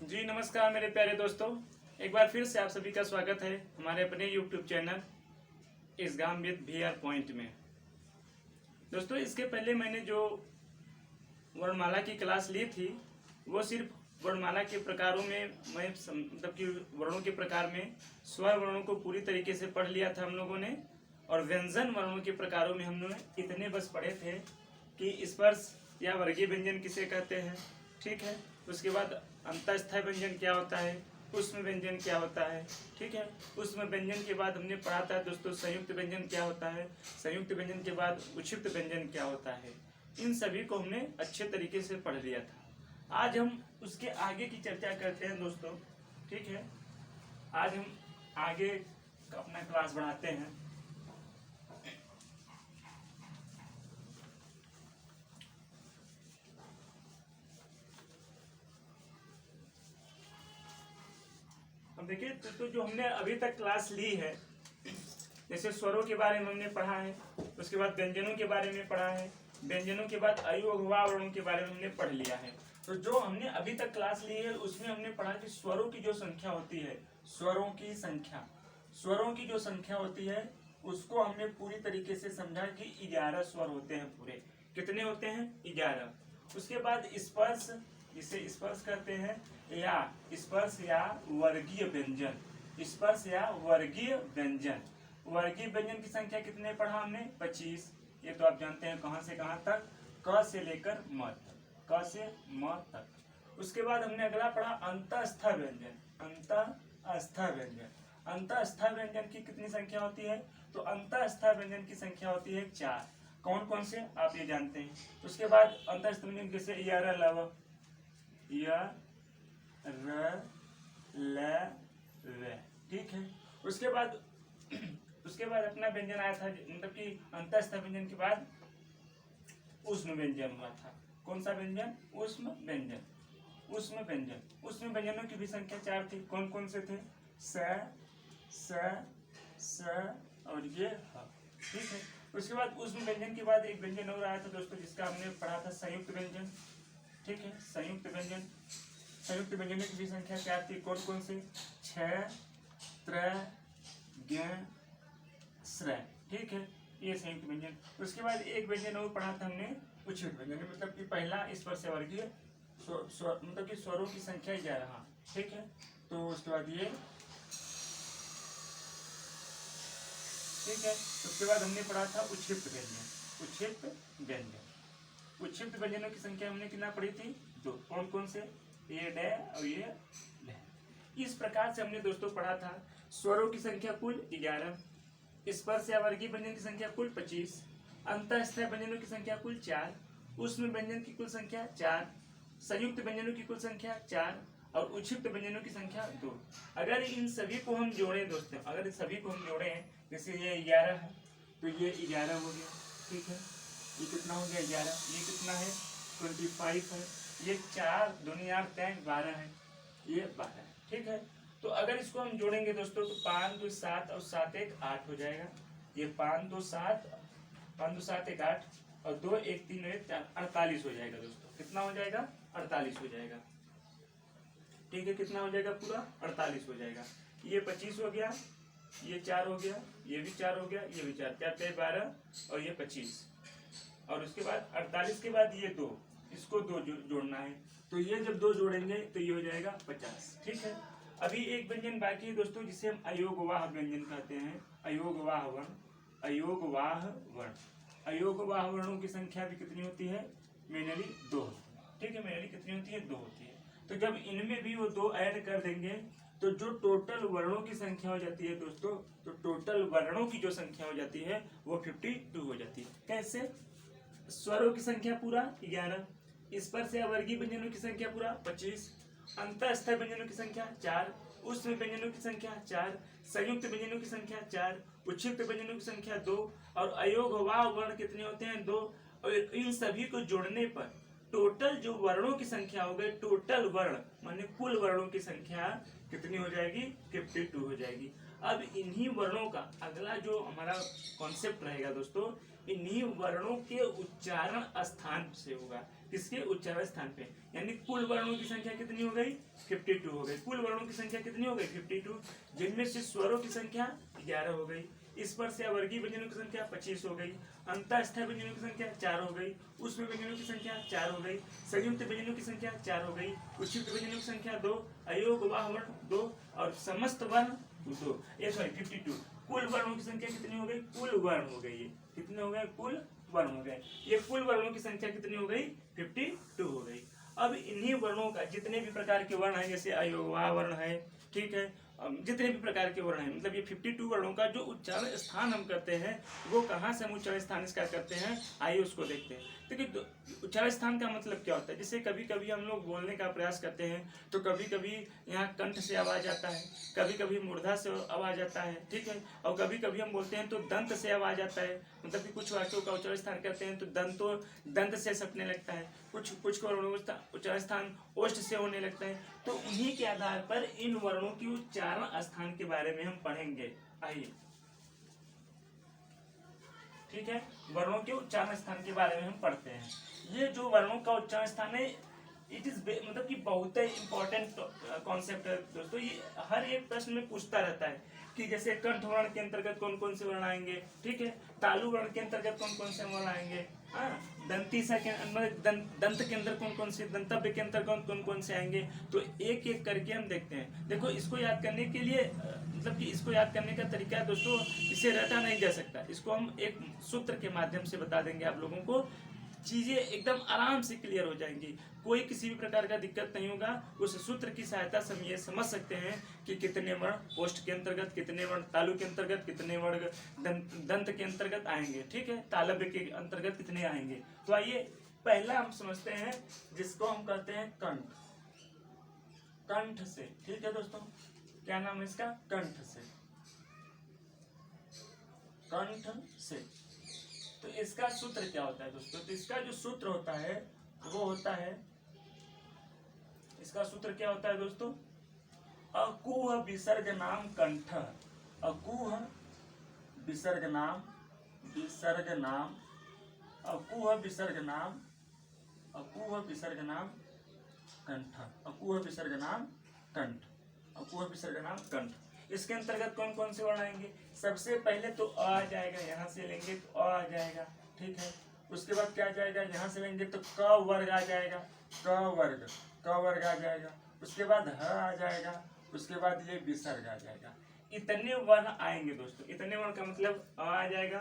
जी नमस्कार मेरे प्यारे दोस्तों, एक बार फिर से आप सभी का स्वागत है हमारे अपने YouTube चैनल इस गांव विद VR पॉइंट में। दोस्तों इसके पहले मैंने जो वर्णमाला की क्लास ली थी वो सिर्फ वर्णमाला के प्रकारों में मैं मतलब कि वर्णों के प्रकार में स्वर वर्णों को पूरी तरीके से पढ़ लिया था हम लोगों ने, और व्यंजन वर्णों के प्रकारों में हम लोग इतने बस पढ़े थे कि स्पर्श या वर्गीय व्यंजन किसे कहते हैं, ठीक है। उसके बाद अंतःस्थाई व्यंजन क्या होता है, ऊष्म व्यंजन क्या होता है, ठीक है। ऊष्म व्यंजन के बाद हमने पढ़ा था दोस्तों संयुक्त व्यंजन क्या होता है, संयुक्त व्यंजन के बाद उक्षिप्त व्यंजन क्या होता है। इन सभी को हमने अच्छे तरीके से पढ़ लिया था। आज हम उसके आगे की चर्चा करते हैं दोस्तों, ठीक है। आज हम आगे अपना क्लास बढ़ाते हैं। अब देखिए तो जो हमने अभी तक क्लास ली है, जैसे स्वरों के बारे में हमने पढ़ा है, उसके बाद व्यंजनों के बारे में पढ़ा है, व्यंजनों के बाद अयोगवा वर्णों के बारे में हमने पढ़ लिया है। तो जो हमने अभी तक क्लास ली है उसमें हमने पढ़ा कि स्वरों की जो संख्या होती है, स्वरों की जो संख्या होती है उसको हमने पूरी तरीके से समझा कि 11 स्वर होते हैं पूरे। कितने होते हैं? 11। उसके बाद स्पर्श, जिसे स्पर्श कहते हैं, या स्पर्श या वर्गीय व्यंजन, स्पर्श या वर्गीय व्यंजन। वर्गीय व्यंजन की संख्या कितने पढ़ा हमने? 25। ये तो आप जानते हैं कहां से कहां तक, क से लेकर म तक, क से म तक। उसके बाद हमने अगला पढ़ा अंतःस्थ व्यंजन। अंतःस्थ व्यंजन, अंतःस्थ व्यंजन की कितनी संख्या होती है? तो अंतःस्थ व्यंजन की संख्या होती है 4। कौन कौन से आप ये जानते हैं। उसके बाद अंतःस्थ व्यंजन जैसे य र लव, य र ल व, ठीक है। उसके बाद अपना व्यंजन आया था, मतलब कि अंतःस्थ व्यंजन के बाद ऊष्म व्यंजन हुआ था। कौन सा व्यंजन? ऊष्म व्यंजन। ऊष्म व्यंजन, ऊष्म व्यंजनों की भी संख्या 4 थी। कौन कौन से थे? स और ये ह, ठीक है। उसके बाद ऊष्म व्यंजन के बाद एक व्यंजन और आया था दोस्तों जिसका हमने पढ़ा था संयुक्त व्यंजन, ठीक है। संयुक्त व्यंजन, संयुक्त व्यंजनों की भी संख्या 4 थी। कौन कौन से? छ, त्र, ज्ञ, श्र, ठीक है। ये संयुक्त व्यंजन। उसके बाद एक व्यंजन और पढ़ा था हमने उच्छिष्ट व्यंजन, मतलब कि पहला स्पर्श वर्गीय मतलब कि स्वरों की संख्या 11, ठीक है। तो उसके बाद ये, ठीक है। उसके बाद हमने पढ़ा था उच्छिष्ट व्यंजन, उच्छिष्ट व्यंजन। उच्छिष्ट व्यंजनों की संख्या हमने कितना पढ़ी थी? 2। कौन कौन से? ये डे और ये ले। इस प्रकार से हमने दोस्तों पढ़ा था स्वरों की संख्या कुल 11, स्पर्श या वर्गीय व्यंजन की संख्या कुल 25, अंतःस्थ व्यंजनों की संख्या कुल 4, ऊष्म व्यंजन की कुल संख्या 4, संयुक्त व्यंजनों की कुल संख्या 4 और उच्छिष्ट व्यंजनों की संख्या 2। अगर इन सभी को हम जोड़ें दोस्तों, अगर सभी को हम जोड़ें, जैसे ये 11 है तो ये 11 हो गया, ठीक है। ये कितना हो गया? 11। ये कितना है? 25 है। ये 4 दूनी 8 12 है, ये 12 है, ठीक है। तो अगर इसको हम जोड़ेंगे दोस्तों तो 5 2 7 और 7 1 8 हो जाएगा। ये 5 2 7, 5 2 7 1 8 और 2 1 3 1 4 48 हो जाएगा दोस्तों। कितना हो जाएगा? 48 हो जाएगा, ठीक है। कितना हो जाएगा? पूरा 48 हो जाएगा। ये 25 हो गया, ये 4 हो गया, ये भी 4 हो गया, ये भी 4, 4 4 12 और ये 25, और उसके बाद 48 के बाद ये 2, इसको 2 जोड़ना है। तो ये जब 2 जोड़ेंगे तो ये हो जाएगा 50, ठीक है। अभी एक व्यंजन बाकी है दोस्तों जिसे हम अयोगवाह व्यंजन कहते हैं। अयोगवाह वर्ण, अयोगवाह वर्ण, अयोगवाह वर्णों की संख्या भी कितनी होती है? मेनली 2, ठीक है। मेनली कितनी होती है? 2 होती है। तो जब इनमें भी वो 2 ऐड कर देंगे तो जो टोटल वर्णों की संख्या हो जाती है दोस्तों, तो टोटल वर्णों की जो संख्या हो जाती है वो 52 हो जाती है। कैसे? स्वरों की संख्या पूरा 11, स्पर्श या वर्गीय व्यंजनों की संख्या पूरा 25, अंतःस्थ व्यंजनों की संख्या 4, ऊष्म व्यंजनों की संख्या 4, संयुक्त व्यंजनों की संख्या 4, उच्छिष्ट व्यंजनों की संख्या 2 और अयोगवाह वर्ण कितने होते हैं? 2। और इन सभी को जोड़ने पर टोटल जो वर्णों की संख्या हो गई, टोटल वर्ण माने कुल वर्णों की संख्या कितनी हो जाएगी? 52 हो जाएगी। अब इन्हीं वर्णों का अगला जो हमारा कॉन्सेप्ट रहेगा दोस्तों, इन्हीं वर्णों के उच्चारण स्थान से होगा। किसके उच्चारण स्थान पे, यानी कुल वर्णों की संख्या कितनी हो गई 52 हो गई। कुल वर्णों की संख्या कितनी हो गई 52, जिनमें से स्वरों की संख्या 11 हो गई, स्पर्श या वर्गीय व्यंजनों की संख्या 25 हो गई, अंतःस्थायी व्यंजनों की संख्या 4 हो गई, उसमें व्यंजनों की संख्या 4 हो गई, संयुक्त व्यंजनों की संख्या 4 हो गई, उच्छिष्ट व्यंजनों की संख्या 2, अयोग वाह वर्ण 2 और समस्त वर्ण 2। ये सॉरी 52। कुल वर्णों की संख्या कितनी हो गई, कुल वर्ण हो गई, ये कितने हो गए कुल वर्ण हो गए। ये कुल वर्णों की संख्या कितनी हो गई 52 हो गई। अब इन्हीं वर्णों का जितने भी प्रकार के वर्ण हैं, जैसे अयोगवाह वर्ण है, ठीक है, जितने भी प्रकार के वर्ण हैं, मतलब ये 52 वर्णों का जो उच्चारण स्थान हम करते हैं वो कहाँ से हम उच्चारण स्थान इसका करते हैं, आइए उसको देखते हैं। देखिए उच्चारण स्थान का मतलब क्या होता है, जैसे कभी कभी हम लोग बोलने का प्रयास करते हैं तो कभी कभी यहाँ कंठ से आवाज आता है, कभी कभी मूर्धा से आवाज आता है, ठीक है, और कभी कभी हम बोलते हैं तो दंत से आवाज आता है, मतलब कि कुछ वाक्यों का उच्चारण स्थान करते हैं तो दंत से सटने लगता है, कुछ का उच्चारण स्थान ओष्ठ से होने लगता है। तो उन्हीं के आधार पर इन वर्णों की उच्चारण स्थान के बारे में हम पढ़ेंगे। आइए, ठीक है, वर्णों के उच्चारण स्थान के बारे में हम पढ़ते हैं। ये जो वर्णों का उच्चारण स्थान है, इट इज मतलब कि बहुत ही इंपॉर्टेंट कॉन्सेप्ट है दोस्तों। ये हर एक प्रश्न में पूछता रहता है कि जैसे कंठ वर्ण के अंतर्गत कौन कौन से वर्ण आएंगे, ठीक है, तालु वर्ण के अंतर्गत कौन कौन से वर्ण आएंगे, हाँ, दंतीसा के दंत के अंदर कौन कौन से, दंतव्य के अंतर्गत कौन कौन से आएंगे। तो एक एक करके हम देखते हैं। देखो इसको याद करने के लिए मतलब कि इसको याद करने का तरीका है दोस्तों, इसे रटा नहीं जा सकता, इसको हम एक सूत्र के माध्यम से बता देंगे आप लोगों को, चीजें एकदम आराम से क्लियर हो जाएंगी, कोई किसी भी प्रकार का दिक्कत नहीं होगा। उस सूत्र की सहायता से हम ये समझ सकते हैं कि कितने वर्ण ओष्ठ के अंतर्गत, कितने वर्ण तालु के अंतर्गत, कितने वर्ण दंत के अंतर्गत आएंगे, ठीक है, तालव्य के अंतर्गत कितने आएंगे। तो आइए पहला हम समझते हैं जिसको हम कहते हैं कंठ, कंठ से, ठीक है दोस्तों, क्या नाम है इसका, कंठ से, कंठ से। तो इसका सूत्र क्या होता है दोस्तों, तो इसका जो सूत्र होता है वो होता है, इसका सूत्र क्या होता है दोस्तों, अकुह विसर्ग नाम कंठ, अकुह विसर्ग नाम, विसर्ग नाम, अकुह विसर्ग नाम, अकुह विसर्ग नाम कंठ, अकुह विसर्ग नाम कंठ, अकुह विसर्ग नाम कंठ। इसके अंतर्गत कौन कौन से वर्ण आएंगे, सबसे पहले तो अ आ जाएगा, यहाँ से लेंगे तो अ आ जाएगा, ठीक है, उसके बाद क्या आ जाएगा, यहाँ से लेंगे तो क वर्ग आ जाएगा, क वर्ग, क वर्ग आ जाएगा, उसके बाद ह आ जाएगा, उसके बाद ये विसर्ग आ जाएगा। इतने वर्ण आएंगे दोस्तों, इतने वर्ण का मतलब अ आ जाएगा,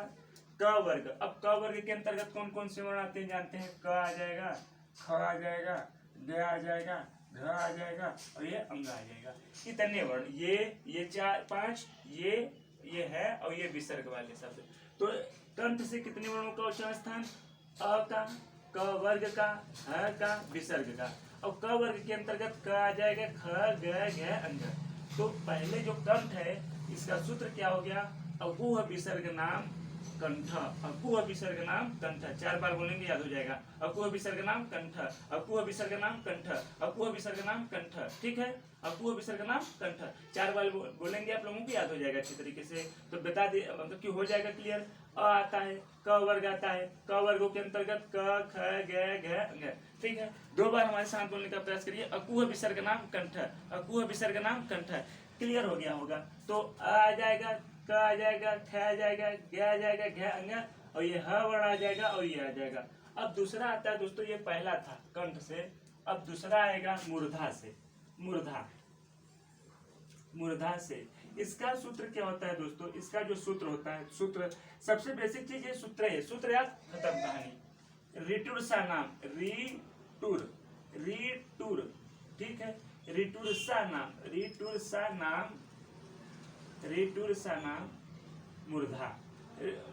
क वर्ग। अब क वर्ग के अंतर्गत कौन कौन से वर्ण आते हैं जानते हैं, क आ जाएगा, ख आ जाएगा, ग आ जाएगा, घ आ जाएगा और ये अंग आ जाएगा। इतने वर्ण, ये 4-5, ये है और ये विसर्ग वाले शब्द। तो कंठ से कितने वर्णों का उच्चारण स्थान, अ का, क वर्ग का, ह का, विसर्ग का। और क वर्ग के अंतर्गत क आ जाएगा, ख ग घ अंग। तो पहले जो कंठ है इसका सूत्र क्या हो गया, अकुह विसर्ग नाम कंठ, अकुह विसर्ग नाम कंठ, 4 बार बोलेंगे याद हो जाएगा, अकुह विसर्ग नाम कंठ, अकुह विसर्ग नाम कंठ, अकुह विसर्ग नाम कंठ, ठीक है, अकुह विसर्ग नाम कंठ 4 बार बोलेंगे आप लोगों को याद हो जाएगा अच्छी तरीके से। तो बता दे मतलब कि हो जाएगा क्लियर। अ आता है, क वर्ग आता है, क वर्गों के अंतर्गत क ख ग घ अंग, ठीक है। 2 बार हमारे साथ बोलने का प्रयास करिए, अकुह विसर्ग नाम कंठ, अकुह विसर्ग नाम कंठ, क्लियर हो गया होगा। तो आ जाएगा, क आ जाएगा, ख आ जाएगा, ग आ जाएगा, घ अंग, और ये ह वर्ण आ जाएगा और ये आ जाएगा। अब दूसरा आता है दोस्तों, ये पहला था कंठ से, अब दूसरा आएगा मूर्धा से, मूर्धा, मूर्धा से। इसका सूत्र क्या होता है दोस्तों, इसका जो सूत्र होता है, सूत्र सबसे बेसिक चीज ये सूत्र है, सूत्र याद खत्म कहानी। रिटुर सा नाम, रिटुर, ठीक है, रिटुर सा नाम, रिटुर सा नाम, रिटुर सा नाम मूर्धा,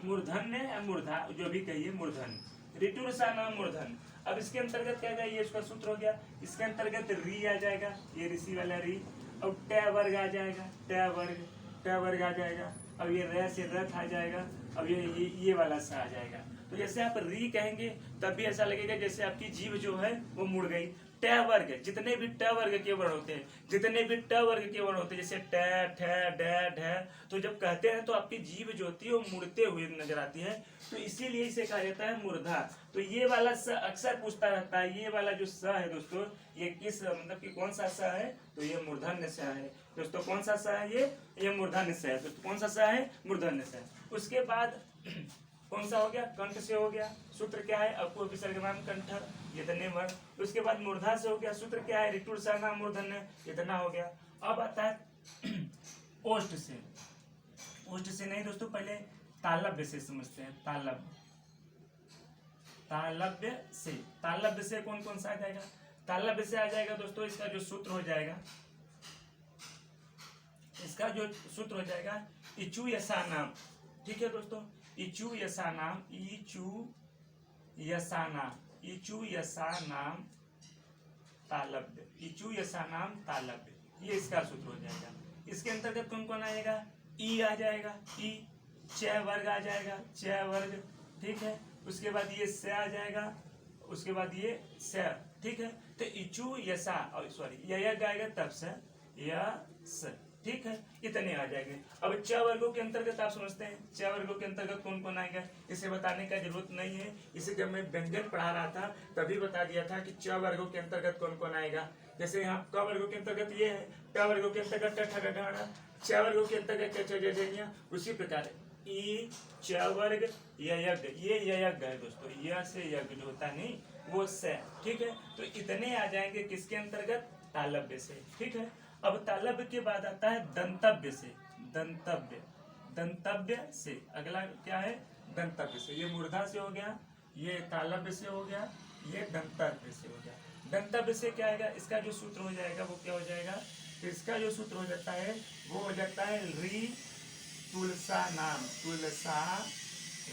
मूर्धन है, मूर्धा जो भी कहिए, मूर्धन, रिटुर सा नाम मूर्धन। अब इसके अंतर्गत क्या जाएगा, इसका सूत्र हो गया, इसके अंतर्गत री आ जाएगा, ये ऋषि वाला री, अब ट वर्ग आ जाएगा, ट वर्ग आ जाएगा, अब ये र से रथ आ जाएगा, अब ये वाला सा आ जाएगा। तो जैसे आप री कहेंगे तब भी ऐसा लगेगा जैसे आपकी जीभ जो है वो मुड़ गई। ट वर्ग, जितने भी ट वर्ग के वर्ण होते हैं, जितने भी ट वर्ग के वर्ण होते हैं, जैसे ट, ठ, ड, ढ, तो जब कहते हैं तो आपकी जीभ जो होती है वो मुड़ते हुए नजर आती है, तो इसीलिए इसे कहा जाता है मूर्धा। तो ये वाला स अक्सर पूछता रहता है, ये वाला जो स है दोस्तों, ये किस मतलब कि कौन सा स है, तो ये मूर्धन्य स है दोस्तों। कौन सा स है ये मूर्धन्य स है दोस्तों। कौन सा स है, मूर्धन्य स है। उसके बाद कौन सा हो गया, कंठ से हो गया। सूत्र क्या है, अपूर्व विसर्गनाम कंठ, ये तने वर्ण। उसके बाद मूर्धा से हो गया। सूत्र क्या है, ऋतु नाम मूर्धन्य, इतना हो गया। अब आता है ओष्ठ से। ओष्ठ से नहीं दोस्तों, पहले तालव्य से समझते हैं। तालव्य, तालव्य से, तालव्य से कौन कौन सा आ जाएगा, तालव्य से आ जाएगा दोस्तों, इसका जो सूत्र हो जाएगा, इसका जो सूत्र हो जाएगा इचु यसा नाम। ठीक है दोस्तों, इचु यसा नाम, इचु यसा नाम, इचु यसा नाम तालव्य, इचु यसा नाम तालव्य, ये इसका सूत्र हो जाएगा। इसके अंतर्गत कौन कौन आएगा, ई आ जाएगा, ई, च वर्ग आ जाएगा, च वर्ग, ठीक है। उसके बाद ये स आ जाएगा, उसके बाद ये स, ठीक है। तो इचु यसा, सॉरी यज्ञ आएगा तब से, यस, ठीक है, इतने आ जाएंगे। अब च वर्गों के अंतर्गत आप समझते हैं, च वर्गों के अंतर्गत कौन कौन आएगा, इसे बताने का जरूरत नहीं है। इसे जब मैं व्यंजन पढ़ा रहा था तभी बता दिया था कि च वर्गों के अंतर्गत कौन कौन आएगा। जैसे यहाँ क वर्गों के अंतर्गत ये है, ट वर्गों के अंतर्गत ट, ठ, ढ, च वर्गों के अंतर्गत च, ज, ज, उसी प्रकार ई, च वर्ग, यज्ञ, ये यज्ञ है दोस्तों, य से यज्ञ जो होता है नहीं वो से, ठीक है। तो इतने आ जाएंगे किसके अंतर्गत, तालव्य से, ठीक है। अब तालव्य के बाद आता है दंतव्य से, दंतव्य, दंतव्य से अगला क्या है, दंतव्य से। ये मूर्धा से हो गया, ये तालव्य से हो गया, ये दंतव्य से हो गया। दंतव्य से क्या आएगा, इसका जो सूत्र हो जाएगा वो क्या हो जाएगा, इसका जो सूत्र हो जाता है वो हो जाता है री तुलसा नाम, तुलसा,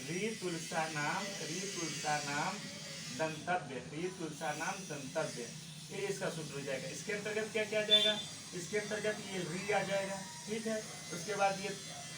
री तुलसा नाम, री तुलसा नाम दंतव्य, री तुलसा नाम दंतव्य, ये इसका सूत्र हो जाएगा। इसके अंतर्गत क्या क्या आ जाएगा, इसके अंतर्गत ये री आ जाएगा, ठीक है। उसके बाद ये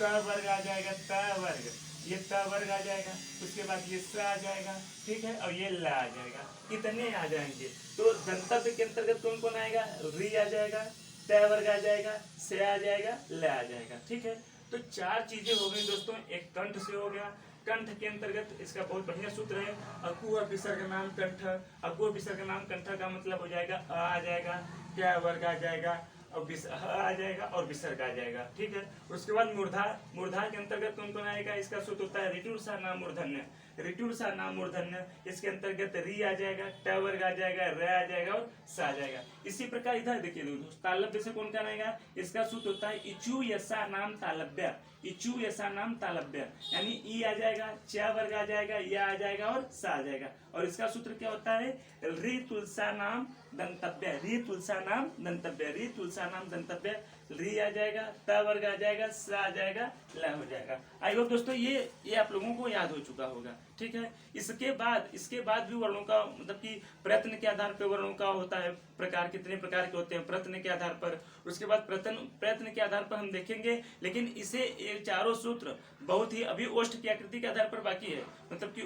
त वर्ग आ जाएगा, त वर्ग, ये त वर्ग आ जाएगा। उसके बाद ये स आ जाएगा, ठीक है, और ये ल आ जाएगा, इतने आ जाएंगे। तो दंतव्य के अंतर्गत कौन कौन आएगा, री आ जाएगा, त वर्ग आ जाएगा, से आ जाएगा, ल आ जाएगा, ठीक है। तो चार चीजें हो गई दोस्तों। एक कंठ से हो गया, कंठ के अंतर्गत इसका बहुत बढ़िया सूत्र है, अकुह विसर्ग नाम कंठ। अकुह विसर्ग नाम कंठ का मतलब हो जाएगा आ जाएगा, क्या वर्ग आ जाएगा, और आ जाएगा और विसर्ग आ जाएगा, ठीक है। उसके बाद मूर्धा, मूर्धा के अंतर्गत कौन कौन आएगा, इसका सूत्र होता है ऋटुरसा नाम मूर्धन्य, ऋटुरसा नाम मूर्धन्य। इसके अंतर्गत री आ जाएगा, ट वर्ग आ जाएगा, र आ जाएगा और स आ जाएगा। इसी प्रकार इधर देखिए दोस्तों, तालव्य से कौन कौन आएगा, इसका सूत्र होता है इचु यसा नाम तालव्य, इचु यसा नाम तालव्य, यानी ई आ जाएगा, च वर्ग आ जाएगा, या आ जाएगा और स आ जाएगा। और इसका सूत्र क्या होता है, री तुलसा नाम दंतव्य, री तुलसा नाम दंतव्य, री तुलसा नाम दंतव्य, री आ जाएगा, त वर्ग आ जाएगा, स आ जाएगा, ल हो जाएगा। आई होप दोस्तों ये आप लोगों को याद हो चुका होगा, ठीक है। इसके बाद भी वर्णों का मतलब कि प्रयत्न के आधार पर वर्णों का होता है प्रकार, कितने प्रकार के होते हैं प्रयत्न के आधार पर। उसके बाद प्रयत्न के आधार पर हम देखेंगे, लेकिन इसे ये चारों सूत्र बहुत ही अभी ओष्ठ की आकृति के आधार पर बाकी है, मतलब कि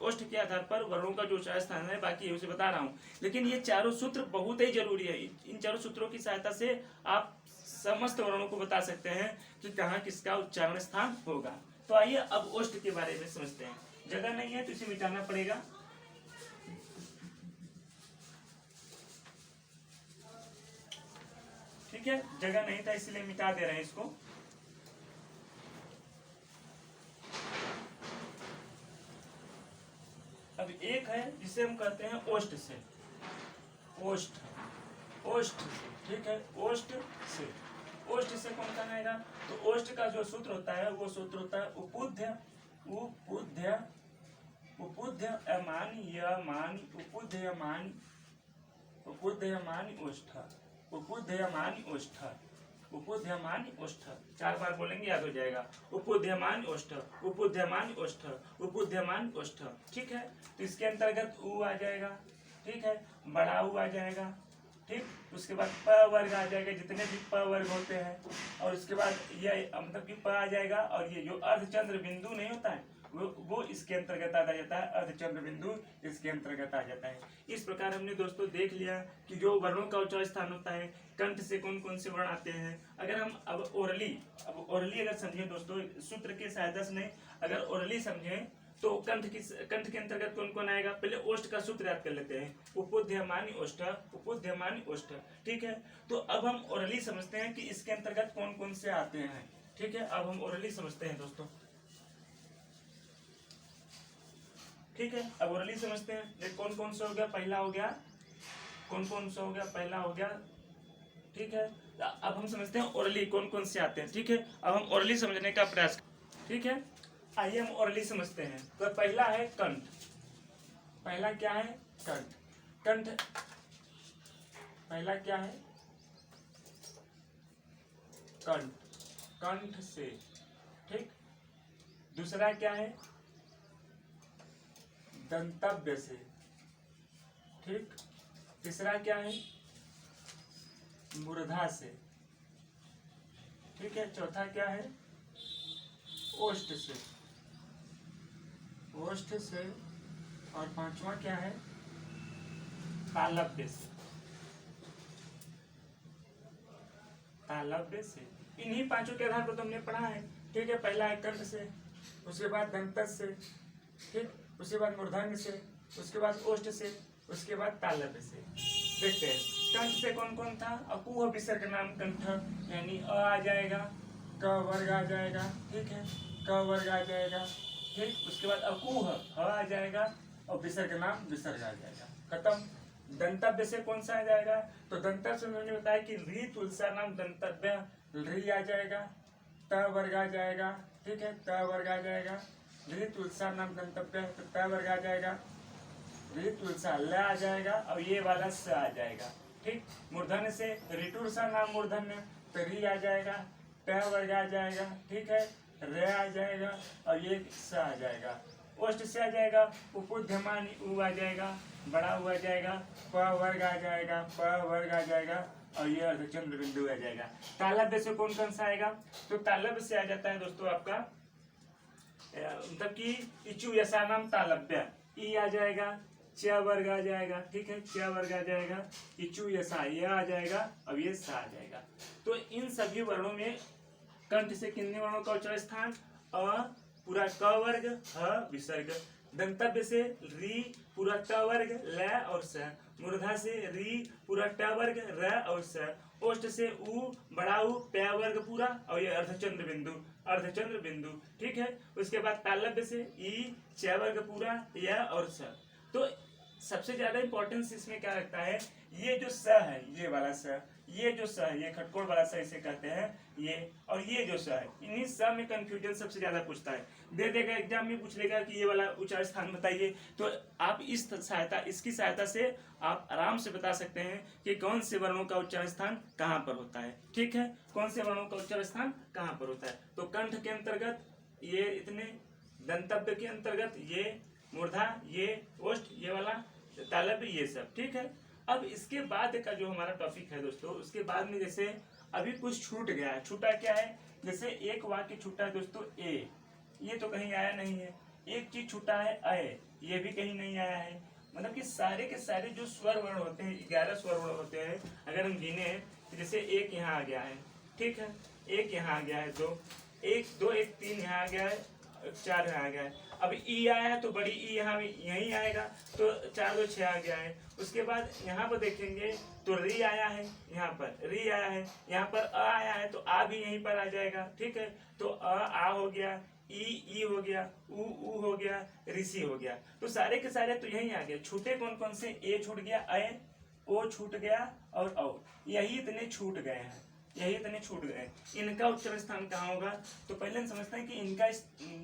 ओष्ठ के आधार पर वर्णों का जो स्थान है बाकी है, उसे बता रहा हूँ। लेकिन ये चारों सूत्र बहुत ही जरूरी है। इन चारों सूत्रों की सहायता से आप समस्त वर्णों को बता सकते हैं कि कहाँ किसका उच्चारण स्थान होगा। तो आइए अब ओष्ठ के बारे में समझते हैं। जगह नहीं है तो इसे मिटाना पड़ेगा। ठीक है, जगह नहीं था इसलिए मिटा दे रहे हैं इसको। अब एक है जिसे हम कहते हैं ओष्ठ से, ओष्ठ, ओष्ठ से, ठीक है, ओष्ठ से। ओष्ठ से कौन कौन आएगा, तो ओष्ठ का जो सूत्र होता है वो सूत्र होता है उपुध्य, उपुध्य, उपुध्य अमानी यमानी, उपुध्य यमानी, उपुध्य यमानी ओष्ठ, उपुध्य यमानी ओष्ठ, उपुध्यमान ओष्ठ। 4 बार बोलेंगे याद हो जाएगा। उपुध्यमान ओष्ठ, उपुध्यमान ओष्ठ, उपुध्यमान ओष्ठ, ठीक है। तो इसके अंतर्गत उ आ जाएगा, ठीक है, बड़ा उ आ जाएगा, ठीक। उसके बाद प वर्ग आ जाएगा, जितने भी प वर्ग होते हैं। और उसके बाद ये मतलब कि प आ जाएगा, और ये जो अर्धचंद्र बिंदु नहीं होता है वो इसके अंतर्गत आ जाता है, अर्धचंद्र बिंदु इसके अंतर्गत आ जाता है। इस प्रकार हमने दोस्तों देख लिया कि जो वर्णों का उच्चारण स्थान होता है, कंठ से कौन कौन से वर्ण आते हैं। अगर हम अब ओरली अगर समझें दोस्तों, सूत्र की सहायता से नहीं, अगर ओरली समझें तो कंठ के अंतर्गत कौन कौन आएगा। पहले ओष्ठ का सूत्र याद कर लेते हैं, उपोध्यमानी ओष्ठ। ठीक है, तो अब हम ओरली समझते हैं कि इसके अंतर्गत कौन कौन से आते हैं। ठीक है, अब हम ओरली समझते हैं दोस्तों। ठीक है, अब ओरली समझते हैं। कौन कौन सा हो गया, पहला हो गया, कौन कौन सा हो गया, पहला हो गया। ठीक है, अब हम समझते हैं ओरली कौन कौन से आते हैं। ठीक है, अब हम ओरली समझने का प्रयास। ठीक है, आइए हम ओरली समझते हैं। तो पहला है कंठ। पहला क्या है, कंठ। कंठ पहला क्या है, कंठ, कंठ से। ठीक, दूसरा क्या है, दंतव्य से। ठीक, तीसरा क्या है, मूर्धा से। ठीक है, चौथा क्या है, ओष्ठ से, ओष्ठ से। और पांचवा क्या है, तालव्य से, तालव्य से। इन्हीं पांचों के आधार पर तो हमने पढ़ा है। ठीक है, पहला है कंठ से, उसके बाद दंत से, ठीक, उसके बाद मूर्धन्य से, उसके बाद ओष्ठ से, उसके बाद तालव्य से। देखते हैं कंठ से कौन कौन था। अकुह विसर्ग नाम कंठ, यानी अ आ जाएगा, क वर्ग आ जाएगा। ठीक है, क वर्ग आ जाएगा। ठीक, उसके बाद अकुह ह आ जाएगा और विसर्ग नाम विसर्ग आ जाएगा। खत्म। दंतव्य से कौन सा आ जाएगा, तो दंतव्य से उन्होंने बताया कि री तुलसा नाम दंतव्य, री आ जाएगा, त वर्ग आ जाएगा। ठीक है, त वर्ग आ जाएगा। री तुलसा नाम दंतव्य, तो त वर्ग आ जाएगा। री तुलसा ल आ जाएगा और ये वाला स आ जाएगा। ठीक, मूर्धन्य से ऋतुर्षा नाम मूर्धन्य, तो री आ जाएगा, ट वर्ग आ जाएगा। ठीक है, र आ जाएगा और ये स आ जाएगा। ओष्ठ से आ जाएगा, उपोध्यमानी उ आ जाएगा, बड़ा उ आ जाएगा, प वर्ग आ जाएगा, प वर्ग आ जाएगा और ये अर्धचंद्र बिंदु आ जाएगा। तालव्य से कौन कौन सा आएगा, तो तालव्य से आ जाता है दोस्तों आपका मतलब कि इचु यसा नाम तालव्य, ई आ जाएगा, च वर्ग आ जाएगा। ठीक है, च वर्ग आ जाएगा, इचु यसा ये आ जाएगा और ये सा आ जाएगा। तो इन सभी वर्णों में कंठ से कितने वर्णों का उच्चारण स्थान, अ पूरा क वर्ग, ह विसर्ग। दंतव्य से री पूरा ट वर्ग, ल और स। मूर्धा से री पूरा ट वर्ग, र और स। ओष्ठ से उ बड़ा उ, प वर्ग पूरा और ये अर्धचंद्र बिंदु, अर्धचंद्र बिंदु। ठीक है, उसके बाद तालव्य से ई च वर्ग पूरा, य और स। तो सबसे ज्यादा इंपॉर्टेंस इसमें क्या रखता है, ये जो स है, ये वाला स, ये जो स है, ये खटकोड़ वाला स इसे कहते हैं ये, और ये जो स है, इन्हीं स में कंफ्यूजन सबसे ज्यादा पूछता है। दे देगा एग्जाम में, पूछ लेगा कि ये वाला उच्चारण स्थान बताइए, तो आप इसकी सहायता से आप आराम से बता सकते हैं कि कौन से वर्णों का उच्चारण स्थान कहाँ पर होता है। ठीक है, कौन से वर्णों का उच्चारण स्थान कहाँ पर होता है। तो कंठ के अंतर्गत ये इतने, दंतव्य के अंतर्गत ये, मूर्धा ये, ओष्ठ ये वाला, तालव्य ये सब। ठीक है, अब इसके बाद का जो हमारा टॉपिक है दोस्तों, उसके बाद में जैसे अभी कुछ छूट गया है। छूटा क्या है, जैसे एक वाक्य छूटा है दोस्तों ए, ये तो कहीं आया नहीं है। एक चीज छूटा है अय, ये भी कहीं नहीं आया है। मतलब कि सारे के सारे जो स्वर वर्ण होते हैं, 11 स्वर वर्ण होते हैं, अगर हम गिने तो जैसे एक यहाँ आ गया है। ठीक है, एक यहाँ आ गया है, दो एक 3 यहाँ आ गया है, 4 यहाँ आ गया है। अब ई आया है तो बड़ी ई यहाँ यहीं आएगा, तो 4 2 6 आ गया है। उसके बाद यहाँ पर देखेंगे तो री आया है, यहाँ पर री आया है, यहाँ पर अ आया है तो आ भी यहीं पर आ जाएगा। ठीक है, तो आ हो गया, ई हो गया, ऊ हो गया, ऋषि हो गया। तो सारे के सारे तो यहीं आ गए। छूटे कौन कौन से, ए छूट गया, अय, ओ छूट गया और औ, यही इतने छूट गए हैं, यही इतने छूट गए। इनका उच्चारण स्थान कहाँ होगा, तो पहले हम समझते हैं कि इनका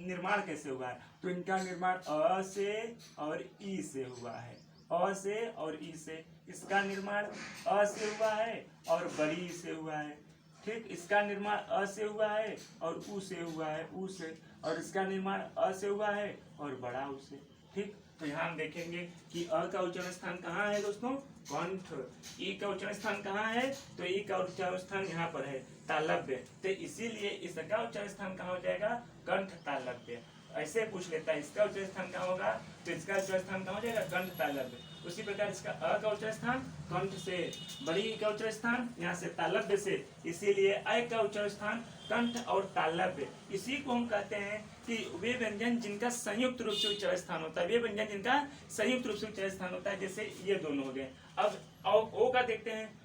निर्माण कैसे हुआ है। तो इनका निर्माण अ से और ई से हुआ है, अ से और ई से। इसका निर्माण अ से हुआ है और बड़ी ई से हुआ है। ठीक, इसका निर्माण अ से हुआ है और उ से हुआ है, उ से। और इसका निर्माण अ से हुआ है और बड़ा उ से। ठीक, तो यहाँ हम देखेंगे कि अ का उच्चारण स्थान कहाँ है दोस्तों, कंठ। ई का उच्चारण स्थान कहाँ है, तो ई का उच्चारण स्थान यहाँ पर है, तालव्य। तो इसीलिए इसका उच्चारण स्थान कहाँ हो जाएगा, कंठ तालव्य। ऐसे पूछ लेता है इसका उच्च स्थान कहाँ होगा, तो इसका उच्च स्थान कहाँ हो जाएगा, कंठ तालव्य। उसी प्रकार इसका अ का उच्च स्थान कंठ से बड़ी का उच्च स्थान यहाँ से तालव्य से, इसीलिए अ का उच्च स्थान कंठ और तालव्य। इसी को हम कहते हैं कि वे व्यंजन जिनका संयुक्त रूप से उच्चारण स्थान होता है, वे व्यंजन जिनका संयुक्त रूप से उच्चारण स्थान होता है, जैसे ये दोनों हो गए। अब ओ का देखते हैं।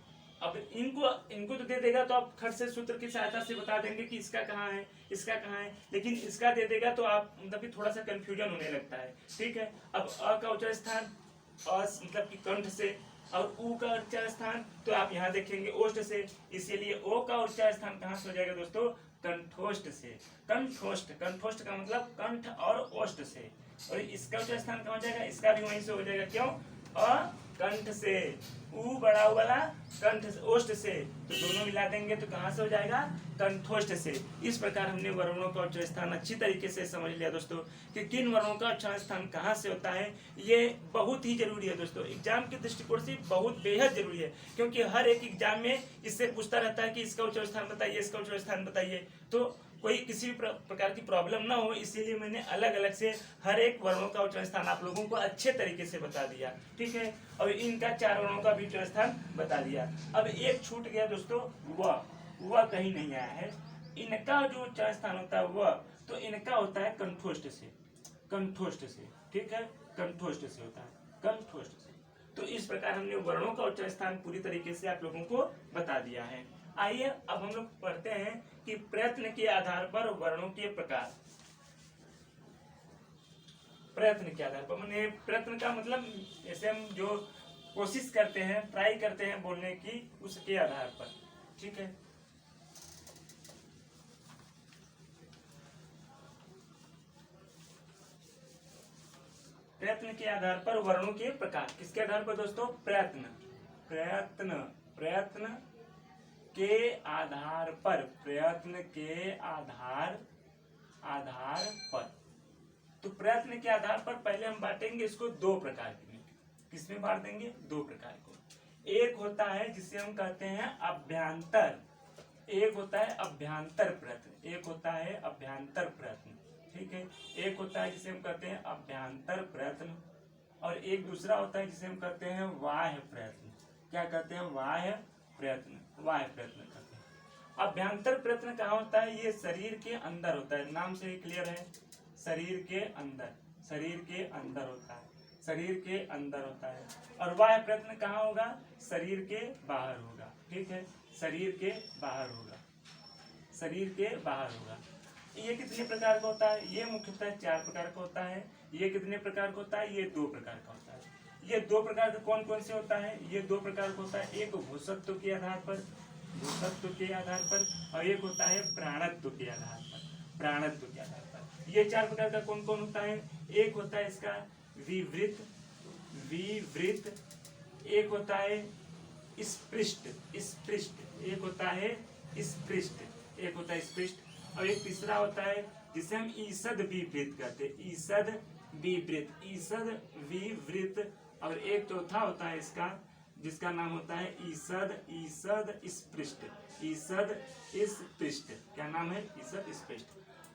अब इनको तो दे देगा तो आप खट से सूत्र की सहायता से बता देंगे कि इसका कहाँ है, इसका कहाँ है, लेकिन इसका दे देगा तो आप मतलब कि थोड़ा सा कंफ्यूजन होने लगता है। ठीक है, अब अ का उच्चारण स्थान अ मतलब कि कंठ से, और ऊ का उच्चारण स्थान तो आप यहाँ देखेंगे ओष्ठ से, इसीलिए ओ का उच्चारण स्थान कहाँ से हो जाएगा दोस्तों, कंठोष्ठ से। कंठोष्ठ, कंठोष्ठ का मतलब कंठ और ओष्ठ से। और इसका उच्चारण स्थान कहाँ हो जाएगा, इसका भी वहीं से हो जाएगा। क्यों, अ कंठ से, ऊ बड़ा वाला कंठ ओष्ठ से, तो दोनों मिला देंगे तो कहाँ से हो जाएगा, कंठोष्ठ से। इस प्रकार हमने वर्णों का उच्चारण स्थान अच्छी तरीके से समझ लिया दोस्तों कि किन वर्णों का उच्चारण स्थान कहाँ से होता है। ये बहुत ही जरूरी है दोस्तों, एग्जाम के दृष्टिकोण से बहुत बेहद जरूरी है, क्योंकि हर एक एग्जाम में इससे पूछता रहता है कि इसका उच्चारण स्थान बताइए, इसका उच्चारण स्थान बताइए, तो कोई किसी भी प्रकार की प्रॉब्लम ना हो, इसीलिए मैंने अलग अलग से हर एक वर्णों का उच्चारण स्थान आप लोगों को अच्छे तरीके से बता दिया। ठीक है, और इनका 4 वर्णों का भी उच्चारण स्थान बता दिया। अब एक छूट गया दोस्तों, वह कहीं नहीं आया है। इनका जो उच्चारण स्थान होता है वह, तो इनका होता है कंठोष्ठ से, कंठोष्ठ से। ठीक है, कंठोष्ठ से होता है, कंठोष्ठ से। तो इस प्रकार हमने वर्णों का उच्चारण स्थान पूरी तरीके से आप लोगों को बता दिया है। आइए अब हम लोग पढ़ते हैं कि प्रयत्न के आधार पर वर्णों के प्रकार। प्रयत्न के आधार पर मैंने, प्रयत्न का मतलब जैसे हम जो कोशिश करते हैं, ट्राई करते हैं बोलने की, उसके आधार पर। ठीक है, प्रयत्न के आधार पर वर्णों के प्रकार। किसके आधार पर दोस्तों, प्रयत्न, प्रयत्न, प्रयत्न के आधार पर, प्रयत्न के आधार पर। तो प्रयत्न के आधार पर पहले हम बांटेंगे इसको 2 प्रकार में। किसमें बांट देंगे, 2 प्रकार को। एक होता है जिसे हम कहते हैं अभ्यांतर, एक होता है अभ्यांतर प्रयत्न, एक होता है अभ्यांतर प्रयत्न। ठीक है, एक होता है जिसे हम कहते हैं अभ्यांतर प्रयत्न, और एक दूसरा होता है जिसे हम कहते हैं बाह्य प्रयत्न। क्या कहते हैं, बाह्य प्रयत्न, बाह्य प्रयत्न कहते हैं। अभ्यांतर प्रयत्न कहाँ होता है, ये शरीर के अंदर होता है, नाम से ही क्लियर है, शरीर के अंदर, शरीर के अंदर होता है, शरीर के अंदर होता है। और बाह्य प्रयत्न कहाँ होगा, शरीर के बाहर होगा। ठीक है, शरीर के बाहर होगा, शरीर के बाहर होगा। ये कितने प्रकार का होता है, ये मुख्यतः 4 प्रकार का होता है। ये कितने प्रकार का होता है, ये 2 प्रकार का होता है। ये 2 प्रकार का कौन कौन से होता है, ये 2 प्रकार का होता है। एक भूसत्व के आधार पर, भूसत्व के आधार पर, और एक होता है प्राणत्व के आधार पर, प्राणत्व के आधार पर। ये 4 प्रकार का कौन कौन होता है, एक होता है इसका विवृत, विवृत, एक होता है स्पृष्ट, स्पृष्ट, एक होता है स्पृष्ट, एक होता है स्पृष्ट, और एक तीसरा होता है जिसे हम ईसद विवृत कहते हैं, ईसद विवृत, ईसद विवृत। और एक चौथा होता है इसका, जिसका नाम होता है ईसद, ईसद स्पृष्ट, ईसद स्पृष्ट। क्या नाम है, ईसद स्पृष्ट।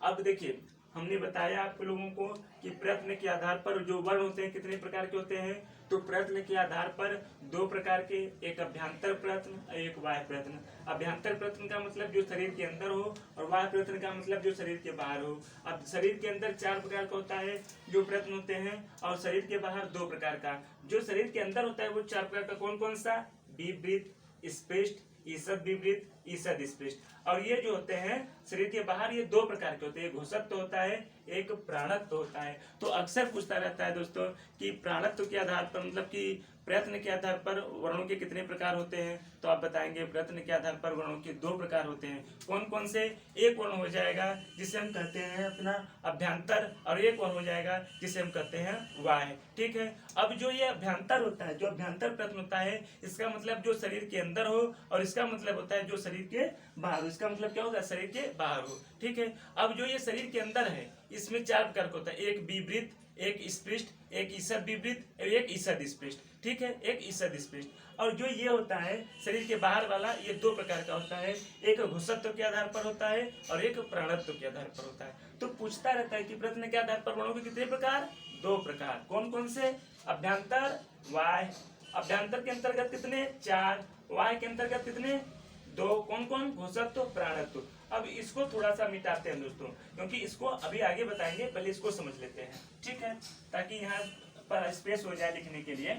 अब देखिए, हमने बताया आप लोगों को कि प्रयत्न के आधार पर जो वर्ण होते हैं कितने प्रकार के होते हैं। तो प्रयत्न के आधार पर 2 प्रकार के, एक अभ्यंतर प्रयत्न, एक बाह्य प्रयत्न। अभ्यंतर प्रयत्न का मतलब जो शरीर के अंदर हो, और बाह्य प्रयत्न का मतलब जो शरीर के बाहर हो। अब शरीर के अंदर 4 प्रकार का होता है जो प्रयत्न होते हैं, और शरीर के बाहर 2 प्रकार का। जो शरीर के अंदर होता है वो 4 प्रकार का कौन कौन सा, विवृत, स्पृष्ट, ईसद विवृत, ईसद स्पृष्ट। और ये जो होते हैं शरीर के बाहर, ये 2 प्रकार के होते हैं, एक घोषत्व होता है, एक प्राणत्व होता है। तो अक्सर पूछता रहता है दोस्तों कि प्राणत्व के आधार पर, मतलब कि प्रयत्न के आधार पर वर्णों के कितने प्रकार होते हैं, तो आप बताएंगे प्रयत्न के आधार पर वर्णों के 2 प्रकार होते हैं। कौन कौन से, एक वर्ण हो जाएगा जिसे हम कहते हैं अपना अभ्यंतर, और एक वर्ण हो जाएगा जिसे हम कहते हैं बाह्य। ठीक है, अब जो ये अभ्यंतर होता है, जो अभ्यंतर प्रयत्न होता है, इसका मतलब जो शरीर के अंदर हो, और इसका मतलब होता है जो शरीर के बाहर हो। इसका मतलब क्या होगा, शरीर के बाहर हो। ठीक है, अब जो ये शरीर के अंदर है इसमें 4 प्रकार का होता है, एक विवृत, एक स्पृष्ट, एक ईसद विवृत, एक ईसद स्पृष्ट। ठीक है, एक ईसद स्पृष्ट। और जो ये होता है शरीर के बाहर वाला, ये दो प्रकार का होता है, एक घुसत्व के आधार पर होता है और एक प्राणत्व के आधार पर होता है। तो पूछता रहता है कि प्रश्न के आधार पर वर्णों के कितने प्रकार, दो प्रकार, कौन कौन से, अभ्यंतर वाय, अभ्यंतर के अंतर्गत कितने, चार, वाय के अंतर्गत कितने, दो, कौन कौन, घुसत्व प्राणत्व। अब इसको थोड़ा सा मिटाते हैं दोस्तों, क्योंकि इसको अभी आगे बताएंगे, पहले इसको समझ लेते हैं, ठीक है, ताकि यहाँ पर स्पेस हो जाए लिखने के लिए,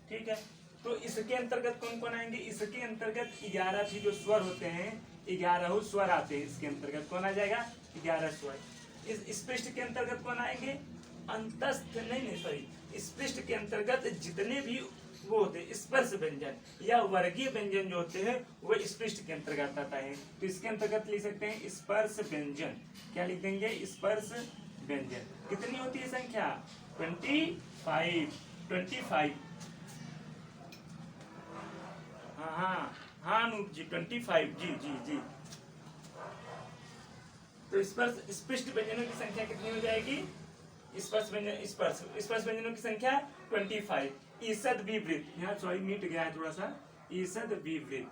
ठीक है। तो इसके अंतर्गत कौन कौन आएंगे, इसके अंतर्गत 11 भी जो स्वर होते हैं, 11 स्वर आते हैं इसके अंतर्गत, कौन आ जाएगा, 11 स्वर। इस पृष्ठ के अंतर्गत कौन आएंगे, अंतस्थ नहीं सॉरी, इस पृष्ठ के अंतर्गत जितने भी वो होते हैं स्पर्श व्यंजन या वर्गीय व्यंजन जो होते हैं वो इस पृष्ठ के अंतर्गत आता है। तो इसके अंतर्गत लिख सकते हैं स्पर्श व्यंजन, क्या लिख देंगे, स्पर्श व्यंजन। कितनी होती है संख्या, 25। हाँ अनूप जी 25, जी। तो स्पष्ट व्यंजनों की संख्या कितनी हो जाएगी, स्पर्श व्यंजनों की संख्या 25। ईसद विवृत, यहाँ सॉरी मिट गया है थोड़ा सा, ईसद विवृत,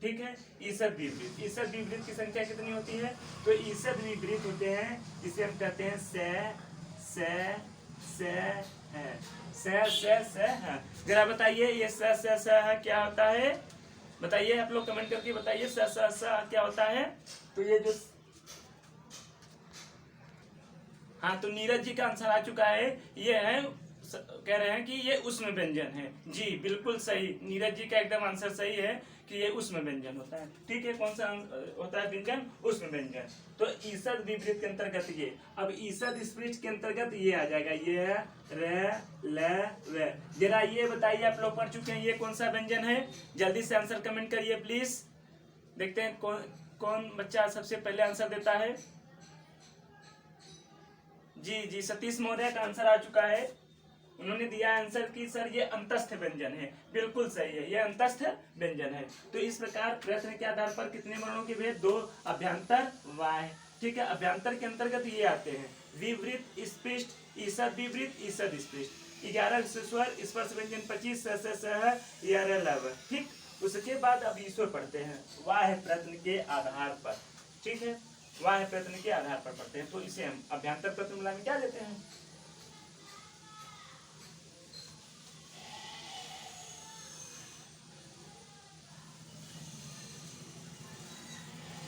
ठीक है, ईसद विवृत की संख्या कितनी होती है, तो ईसद विवृत होते हैं, जिसे हम कहते हैं से है। जरा बताइए ये स है क्या होता है, बताइए आप लोग कमेंट करके बताइए स क्या होता है। तो ये जो, हाँ तो नीरज जी का आंसर आ चुका है, ये है, कह रहे हैं कि ये उष्म व्यंजन है, जी बिल्कुल सही, नीरज जी का एकदम आंसर सही है कि ये उष्म व्यंजन होता है, ठीक है। कौन सा होता है व्यंजन, उष्म व्यंजन। तो ईसद विपरीत के अंतर्गत ये, अब ईसद स्पृष्ट के अंतर्गत ये आ जाएगा, ये रे ल वे। जरा ये बताइए, आप लोग पढ़ चुके हैं, ये कौन सा व्यंजन है, जल्दी से आंसर कमेंट करिए प्लीज, देखते हैं कौन बच्चा सबसे पहले आंसर देता है। जी सतीश महोदय का आंसर आ चुका है, उन्होंने दिया आंसर कि सर ये अंतस्थ व्यंजन है, बिल्कुल सही है, ये अंतस्थ व्यंजन है। तो इस प्रकार प्रश्न के आधार पर कितने वर्णों के भेद, दो, अभ्यंतर वाय, ठीक है। अभ्यंतर के अंतर्गत ये आते हैं विवृत, स्पृष्ट, ईसद विवृत, ईसद स्पृष्ट, 11 स्वर, स्पर्श व्यंजन 25 लव, ठीक। उसके बाद अब ईश्वर पढ़ते हैं, वाह प्रश्न के आधार पर, ठीक है, वाह प्रश्न के आधार पर पढ़ते हैं। तो इसे हम अभ्यंतर प्रश्न में क्या लेते हैं,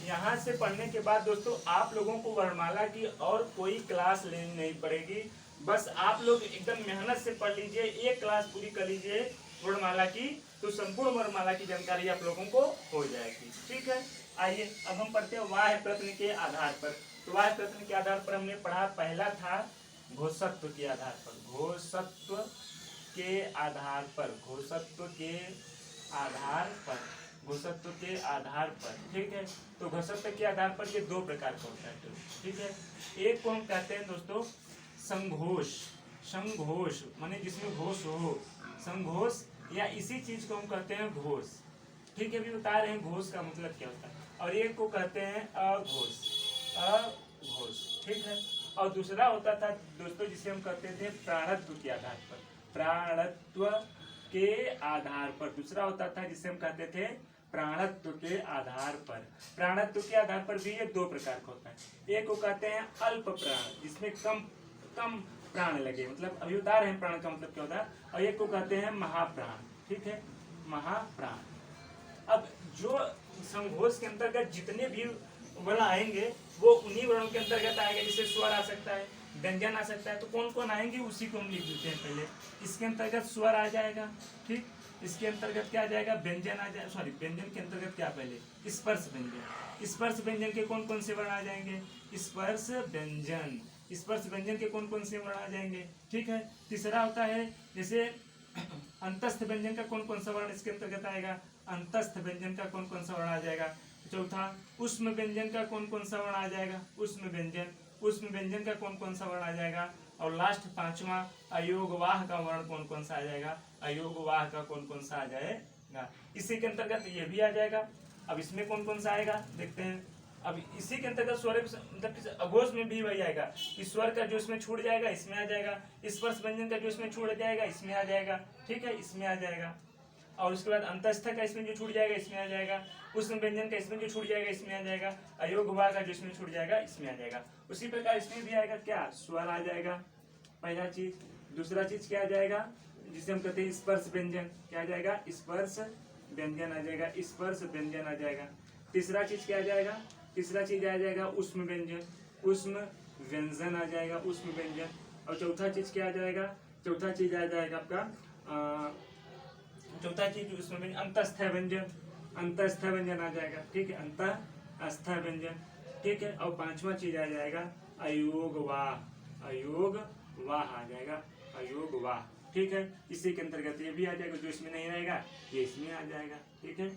यहाँ से पढ़ने के बाद दोस्तों आप लोगों को वर्णमाला की और कोई क्लास लेनी नहीं पड़ेगी, बस आप लोग एकदम मेहनत से पढ़ लीजिए, एक क्लास पूरी कर लीजिए वर्णमाला की, तो संपूर्ण वर्णमाला की जानकारी आप लोगों को हो जाएगी, ठीक है। आइए अब हम पढ़ते हैं वाह प्रश्न के आधार पर। तो वाह प्रश्न के आधार पर हमने पढ़ा, पहला था घोषत्व के आधार पर, घोषत्व के आधार पर, घोषत्व के आधार पर, घोषत्व के आधार पर, ठीक है। तो घोषत्व के आधार पर ये दो प्रकार का होता है, ठीक है। एक को हम कहते हैं दोस्तों संघोष, संघोष माने जिसमें घोष हो, संघोष, या इसी चीज को हम कहते हैं घोष, ठीक है, अभी बता रहे हैं घोष का मतलब क्या होता है। और एक को कहते हैं अघोष, अघोष, ठीक है। और दूसरा होता था दोस्तों जिसे हम कहते थे प्राणत्व के आधार पर, प्राणत्व के आधार पर, दूसरा होता था जिसे हम कहते थे प्राणत्व के आधार पर। प्राणत्व के आधार पर भी ये दो प्रकार का होता है, एक को कहते हैं अल्प प्राण, जिसमें कम प्राण लगे, मतलब अभी बता रहे हैं प्राण का मतलब क्या होता है, और एक को कहते हैं महाप्राण, ठीक है, महाप्राण। अब जो संघोष के अंतर्गत जितने भी वर्ण आएंगे वो उन्हीं वर्णों के अंतर्गत आएगा, जिसे स्वर आ सकता है, व्यंजन आ सकता है। तो कौन कौन आएंगे उसी को हम लिख देते हैं पहले। इसके अंतर्गत स्वर आ जाएगा, ठीक, इसके अंतर्गत क्या आ जाएगा, व्यंजन आ जाएगा, सॉरी व्यंजन के अंतर्गत क्या पहले, स्पर्श व्यंजन। स्पर्श व्यंजन के कौन कौन से वर्ण आ जाएंगे, स्पर्श व्यंजन, स्पर्श व्यंजन के कौन कौन से वर्ण आ जाएंगे, ठीक है। तीसरा होता है जैसे अंतस्थ व्यंजन का कौन कौन सा वर्ण इसके अंतर्गत आएगा, अंतस्थ व्यंजन का कौन कौन सा वर्ण आ जाएगा। चौथा उष्म व्यंजन का कौन कौन सा वर्ण आ जाएगा, उष्म व्यंजन, उष्म व्यंजन का कौन कौन सा वर्ण आ जाएगा। और लास्ट पांचवा अयोगवाह का वर्ण कौन कौन सा आ जाएगा, अयोगवाह का कौन कौन सा आ जाएगा। इसी के अंतर्गत ये भी आ जाएगा। अब इसमें कौन कौन सा आएगा देखते हैं। अब इसी के अंतर्गत स्वर मतलब कि अघोष में भी वही आएगा कि स्वर का जो इसमें छूट जाएगा इसमें आ जाएगा, स्पर्श व्यंजन का जो इसमें छूट जाएगा इसमें आ जाएगा, ठीक है, इसमें आ जाएगा। और उसके बाद अंतस्थ का इसमें जो छूट जाएगा इसमें आ जाएगा, उष्ण व्यंजन का इसमें जो छूट जाएगा इसमें आ जाएगा, अयोग वा का जो इसमें छूट जाएगा इसमें आ जाएगा। उसी प्रकार इसमें भी आएगा क्या, स्वर आ जाएगा पहला चीज। दूसरा चीज क्या आ जाएगा, जिसे हम कहते हैं स्पर्श व्यंजन, क्या आ जाएगा, स्पर्श व्यंजन आ जाएगा, स्पर्श व्यंजन आ जाएगा। तीसरा चीज क्या आ जाएगा, तीसरा चीज आ जाएगा उष्म व्यंजन, उष्म व्यंजन आ जाएगा, उष्म व्यंजन। और चौथा चीज क्या आ जाएगा, चौथा चीज आ जाएगा आपका चौथा चीज उष्म व्यंजन, अंतस्थ व्यंजन, अंतस्थ व्यंजन आ जाएगा, ठीक है, अंतस्थ व्यंजन, ठीक है। और पांचवा चीज आ जाएगा अयोग वाह, अयोग वाह आ जाएगा, अयोग वाह, ठीक है। इसी के अंतर्गत ये भी आ जाएगा, जो इसमें नहीं रहेगा ये इसमें आ जाएगा, ठीक है।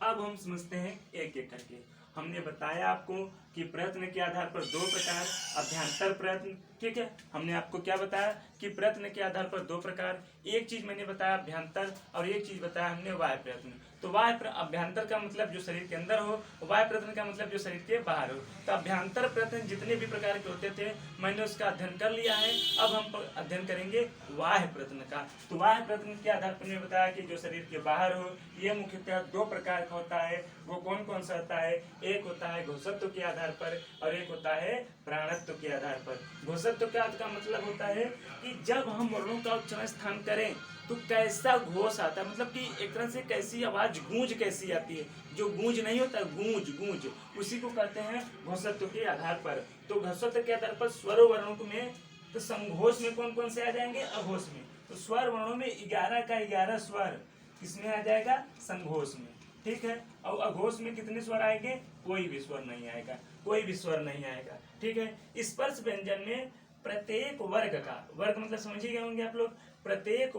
अब हम समझते हैं एक एक करके। हमने बताया आपको कि प्रयत्न के आधार पर दो प्रकार, अभ्यंतर प्रयत्न, ठीक है। हमने आपको क्या बताया कि प्रयत्न के आधार पर दो प्रकार, एक चीज मैंने बताया अभ्यंतर और एक चीज बताया हमने वाह्य प्रयत्न। तो वाह्य अभ्यंतर का मतलब जो शरीर के अंदर हो, वाह्य प्रयत्न का मतलब जो शरीर के बाहर हो। तो अभ्यंतर प्रयत्न जितने भी प्रकार के होते थे मैंने उसका अध्ययन कर लिया है। अब हम अध्ययन करेंगे वाह्य प्रयत्न का। तो वाह्य प्रयत्न के आधार पर मैंने बताया कि जो शरीर के बाहर हो, ये मुख्यतः दो प्रकार का होता है। वो कौन कौन सा होता है, एक होता है घोषत्व के आधार पर और एक होता है प्राणत्व के आधार पर। घोषत्व का मतलब होता है कि जब हम वर्णों का उच्चारण स्थान करें तो कैसा घोष आता है, मतलब कि एक तरह से कैसी आवाज, गूंज कैसी आती है, जो गूंज नहीं होता, गूंज गूंज, उसी को कहते हैं घोषत्व के आधार पर। तो घोषत्व के आधार पर स्वर वर्णों में, तो संघोष में कौन कौन से आ जाएंगे, अघोष में। तो स्वर वर्णों में 11 का 11 स्वर किसमें आ जाएगा, संघोष में, ठीक है। और अघोष में कितने स्वर आएंगे, कोई भी स्वर नहीं आएगा, कोई भी स्वर नहीं आएगा, ठीक है। स्पर्श व्यंजन में प्रत्येक वर्ग का, वर्ग मतलब समझ ही गए होंगे आप लोग, प्रत्येक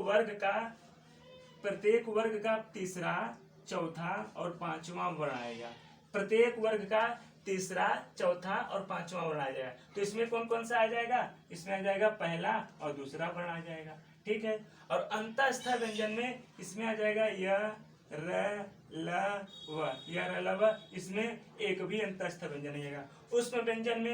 वर्ग का तीसरा, चौथा और पांचवा वर्ण आएगा। प्रत्येक वर्ग का तीसरा, चौथा और पांचवा वर्ण आ जाएगा। तो इसमें कौन कौन सा आ जाएगा, इसमें आ जाएगा पहला और दूसरा वर्ण आ जाएगा, ठीक है। और अंतस्थ व्यंजन में इसमें आ जाएगा य, र, ल, व, य, र, ल, व, इसमें एक भी अंतस्थ व्यंजन नहीं आएगा। उष्म व्यंजन में